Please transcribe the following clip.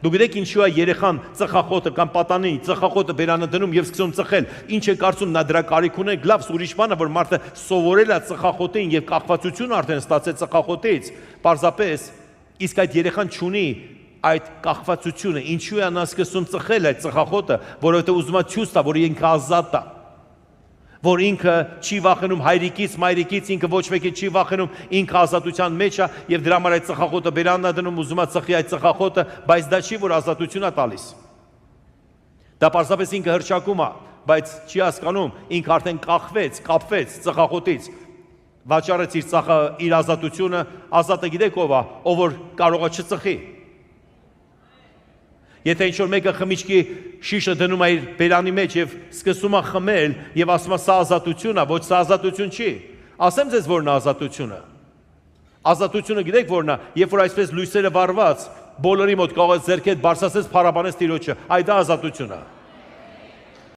Դուք գիտեք ինչու է երեխան ծխախոտը կամ պատանին ծխախոտը բերանը դնում եւ սկսում ծխել։ Ինչ է կարծում նա դրա կարիք ունի, լավ ուրիշ բան է, որ մարդը սովորել է ծխախոտին եւ կախվածություն արդեն ստացել ծխախոտից։ Պարզապես իսկ այդ երեխան չունի այդ կախվածությունը, ինչու է նա սկսում ծխել այդ ծխախոտը, որովհետեւ ուզում է ցույց տա, որ ինքը ազատ է։ Որ ինքը չի վախենում հայրիկից, մայրիկից, ինքը ոչ մեկի չի վախենում, ինքը ազատության մեջ է եւ դրա համար այդ ծխախոտը բերանն է դնում, ուզում է ծխի այդ ծխախոտը, բայց դա չի, որ ազատություն է տալիս։ Դա պարզապես ինքը հրճակում է, բայց չի հասկանում, ինքը արդեն կապվեց ծխախոտից, վաճառեց իր ազատությունը, ազատը գիտեք ով է, ով որ կարող է չծխի։ Եթե ինչ-որ մեկը խմիչքի շիշը դնում է իր բերանի մեջ եւ սկսում է խմել եւ ասում է սա ազատություն է, ոչ սա ազատություն չի։ Ասեմ ձեզ որն է ազատությունը։ Ազատությունը գիտեք որն է, երբ որ այսպես լույսերը վառված, բոլորի մոտ կարող է ձեռքդ բարձրացես փառաբանես Տիրոջը, այդ դա ազատություն է։